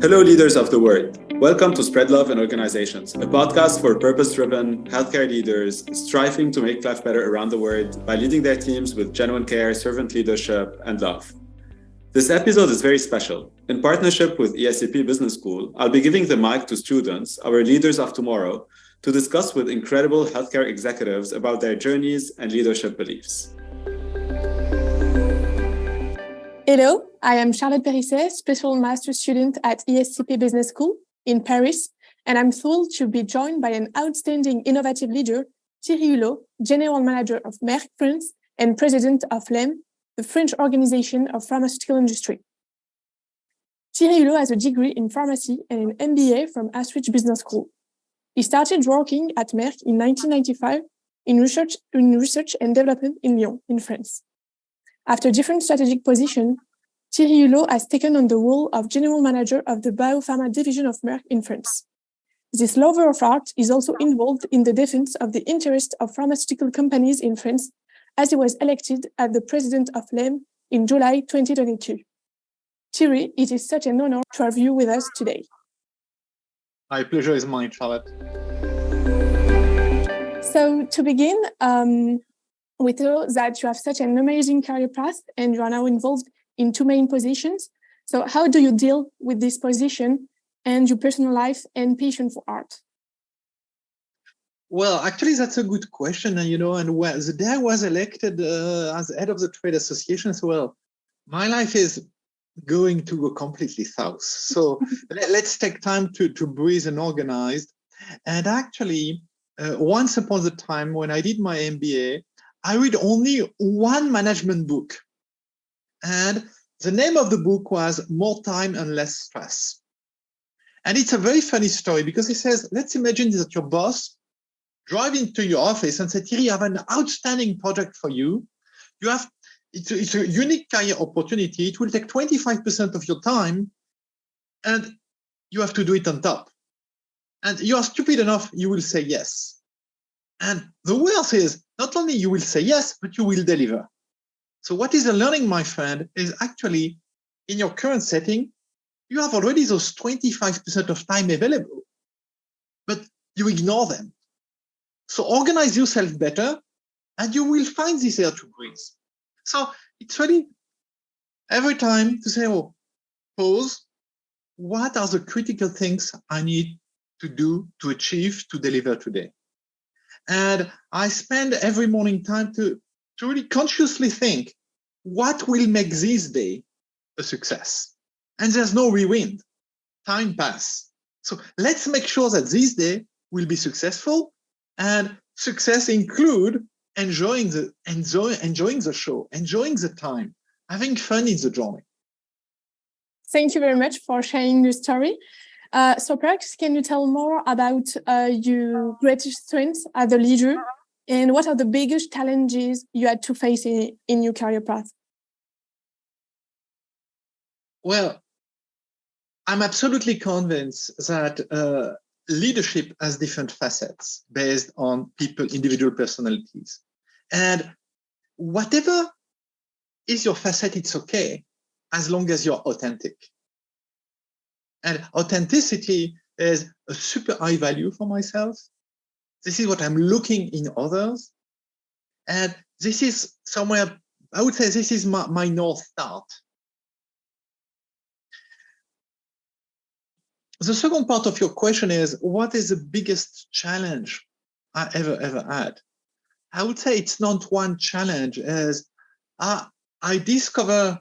Hello, leaders of the world. Welcome to Spread Love in Organizations, a podcast for purpose-driven healthcare leaders striving to make life better around the world by leading their teams with genuine care, servant leadership, and love. This episode is very special. In partnership with ESCP Business School, I'll be giving the mic to students, our leaders of tomorrow, to discuss with incredible healthcare executives about their journeys and leadership beliefs. Hello, I am Charlotte Périsset, special master student at ESCP Business School in Paris, and I'm thrilled to be joined by an outstanding innovative leader, Thierry Hulot, General Manager of Merck France and President of LEEM, the French Organization of Pharmaceutical Industry. Thierry Hulot has a degree in pharmacy and an MBA from Ashridge Business School. He started working at Merck in 1995 in research and development in Lyon, in France. After different strategic positions, Thierry Hulot has taken on the role of General Manager of the Biopharma Division of Merck in France. This lover of art is also involved in the defense of the interest of pharmaceutical companies in France, as he was elected as the President of LEEM in July 2022. Thierry, it is such an honor to have you with us today. My pleasure is mine, Charlotte. So to begin, we know that you have such an amazing career path and you are now involved in two main positions. So how do you deal with this position and your personal life and passion for art? Well, actually, that's a good question. And the day I was elected as head of the trade association as well, my life is going to go completely south. So let's take time to breathe and organize. And actually, once upon a time when I did my MBA, I read only one management book. And the name of the book was More Time and Less Stress. And it's a very funny story because it says, let's imagine that your boss drive into your office and say, Thierry, I have an outstanding project for you. It's a unique career opportunity. It will take 25% of your time and you have to do it on top. And you are stupid enough, you will say yes. And the worst is, not only you will say yes, but you will deliver. So what is the learning, my friend, is actually in your current setting, you have already those 25% of time available, but you ignore them. So organize yourself better and you will find this air to breathe. So it's really every time to say, pause, what are the critical things I need to do, to achieve, to deliver today? And I spend every morning time to really consciously think, what will make this day a success? And there's no rewind. Time pass. So let's make sure that this day will be successful, and success include enjoying the show, enjoying the time, having fun in the journey. Thank you very much for sharing your story. So perhaps can you tell more about your greatest strengths as a leader and what are the biggest challenges you had to face in your career path? Well, I'm absolutely convinced that leadership has different facets based on individual personalities. And whatever is your facet, it's okay, as long as you're authentic. And authenticity is a super high value for myself. This is what I'm looking in others. And this is somewhere, I would say this is my North Star. The second part of your question is, what is the biggest challenge I ever had? I would say it's not one challenge, as I discover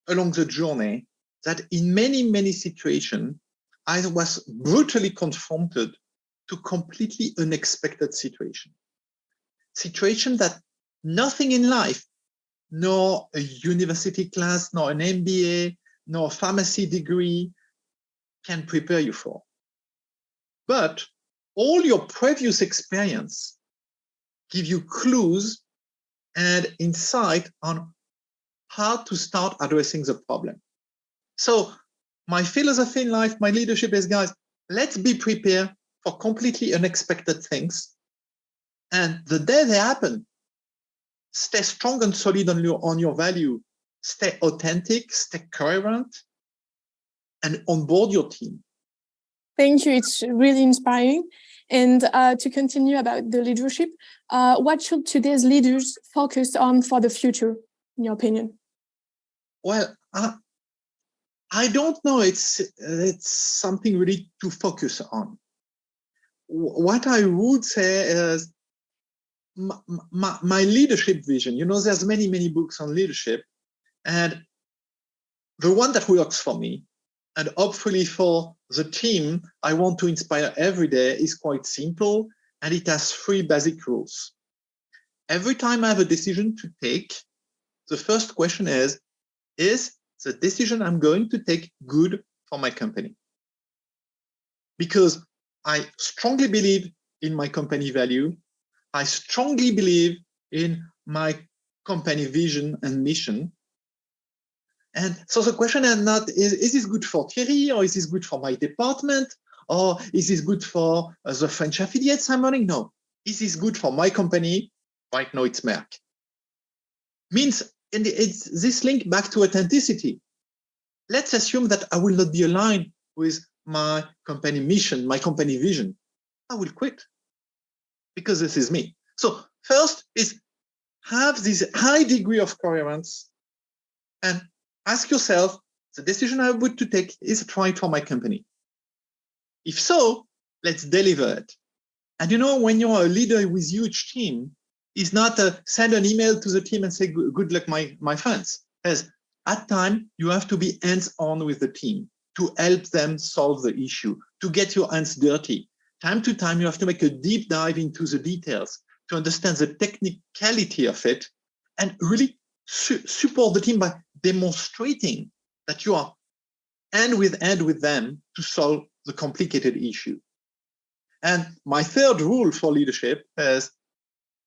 along the journey that in many situations, I was brutally confronted to completely unexpected situation that nothing in life, nor a university class, nor an MBA, nor a pharmacy degree can prepare you for. But all your previous experience give you clues and insight on how to start addressing the problem. So my philosophy in life, my leadership is, guys, let's be prepared for completely unexpected things. And the day they happen, stay strong and solid on your value, stay authentic, stay coherent, and onboard your team. Thank you. It's really inspiring. And to continue about the leadership, what should today's leaders focus on for the future, in your opinion? Well, I don't know. It's something really to focus on. What I would say is my leadership vision. You know, there's many books on leadership, and the one that works for me, and hopefully for the team I want to inspire every day, is quite simple, and it has 3 basic rules. Every time I have a decision to take, the first question is the decision I'm going to take good for my company? Because I strongly believe in my company value. I strongly believe in my company vision and mission. And so the question is not, is this good for Thierry, or is this good for my department, or is this good for the French affiliates I'm running? No. Is this good for my company? Right now it's Merck. Means it's this link back to authenticity. Let's assume that I will not be aligned with my company mission, my company vision. I will quit because this is me. So first is have this high degree of coherence and ask yourself, the decision I would to take, is it right for my company? If so, let's deliver it. And you know, when you're a leader with huge team, it's not send an email to the team and say, good luck, my friends. As at time, you have to be hands-on with the team to help them solve the issue, to get your hands dirty. Time to time, you have to make a deep dive into the details to understand the technicality of it and really support the team by demonstrating that you are hand with them to solve the complicated issue. And my third rule for leadership is,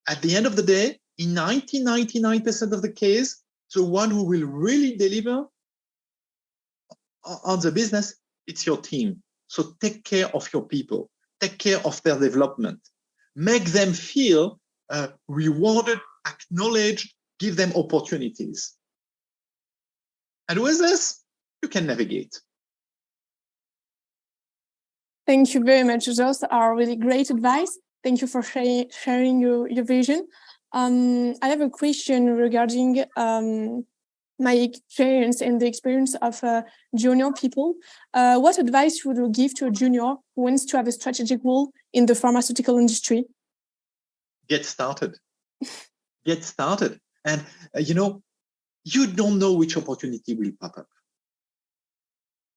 at the end of the day, in 99% of the case, the one who will really deliver on the business, it's your team. So take care of your people, take care of their development, make them feel rewarded, acknowledged, give them opportunities. And with this, you can navigate. Thank you very much. Those are really great advice. Thank you for sharing your vision. I have a question regarding my experience and the experience of junior people. What advice would you give to a junior who wants to have a strategic role in the pharmaceutical industry? Get started. Get started. And, you know, you don't know which opportunity will pop up.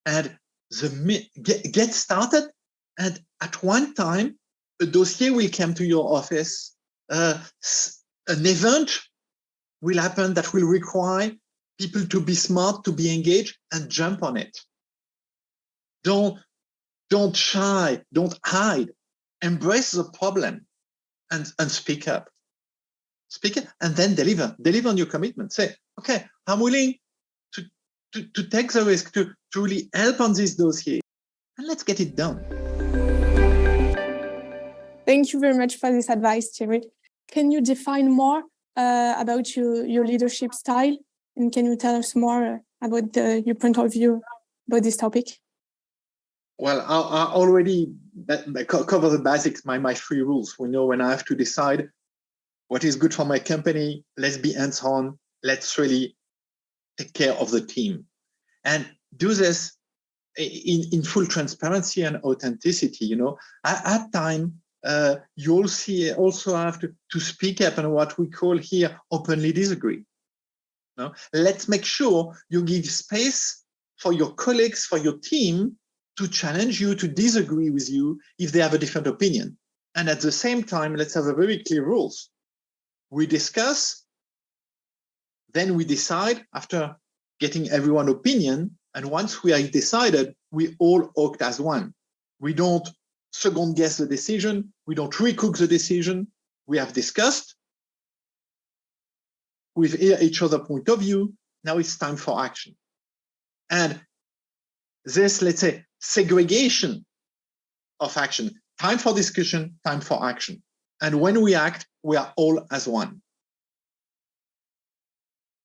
And get started. And at one time, a dossier will come to your office. An event will happen that will require people to be smart, to be engaged, and jump on it. Don't shy, don't hide. Embrace the problem and speak up. Speak it and then deliver on your commitment. Say, okay, I'm willing to take the risk to really help on this dossier, and let's get it done. Thank you very much for this advice, Thierry. Can you define more about your leadership style? And can you tell us more about your point of view about this topic? Well, I already cover the basics, my 3 rules. We know when I have to decide what is good for my company, let's be hands-on, let's really take care of the team. And do this in full transparency and authenticity. You know, at time, you also have to speak up and what we call here openly disagree. No? Let's make sure you give space for your colleagues, for your team to challenge you, to disagree with you if they have a different opinion. And at the same time, let's have a very clear rules. We discuss, then we decide after getting everyone's opinion. And once we are decided, we all act as one. We don't second guess the decision. We don't recook the decision. We have discussed. We've heard each other's point of view. Now it's time for action. And this, let's say, segregation of action, time for discussion, time for action. And when we act, we are all as one.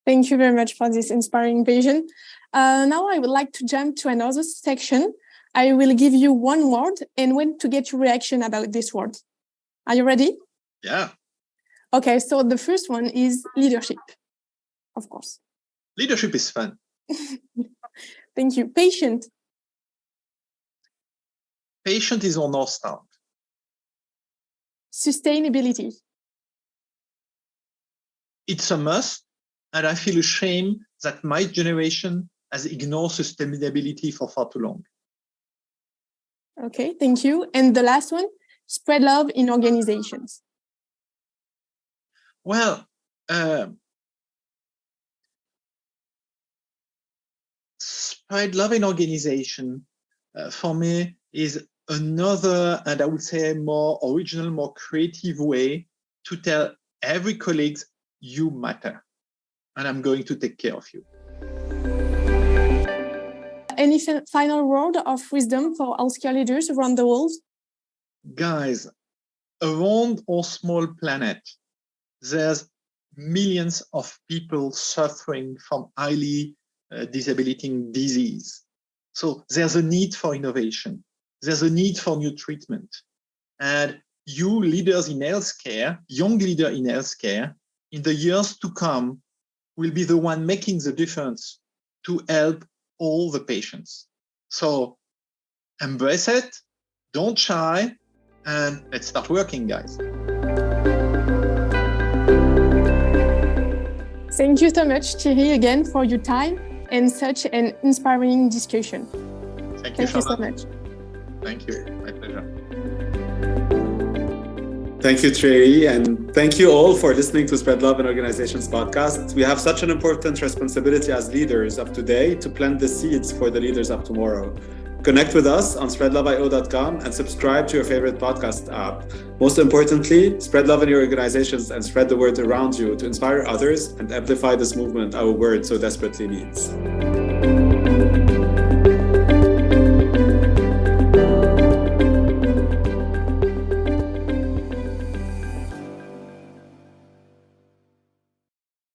Thank you very much for this inspiring vision. Now I would like to jump to another section. I will give you one word and want to get your reaction about this word. Are you ready? Yeah. Okay, so the first one is leadership, of course. Leadership is fun. Thank you. Patient. Patient is our North Star. Sustainability. It's a must, and I feel ashamed that my generation has ignored sustainability for far too long. Okay, thank you. And the last one, spread love in organizations. Well, spread love in organization for me is another, and I would say more original, more creative way to tell every colleague you matter, and I'm going to take care of you. Any final word of wisdom for healthcare leaders around the world? Guys, around our small planet, there's millions of people suffering from highly debilitating disease. So there's a need for innovation. There's a need for new treatment. And you leaders in healthcare, young leader in healthcare, in the years to come, will be the one making the difference to help all the patients. So embrace it, don't shy, and let's start working, guys. Thank you so much, Thierry, again for your time and such an inspiring discussion. Thank you so much. Thank you. My pleasure. Thank you, Thierry, and thank you all for listening to Spread Love in Organizations podcast. We have such an important responsibility as leaders of today to plant the seeds for the leaders of tomorrow. Connect with us on SpreadLoveIO.com and subscribe to your favorite podcast app. Most importantly, spread love in your organizations and spread the word around you to inspire others and amplify this movement our world so desperately needs.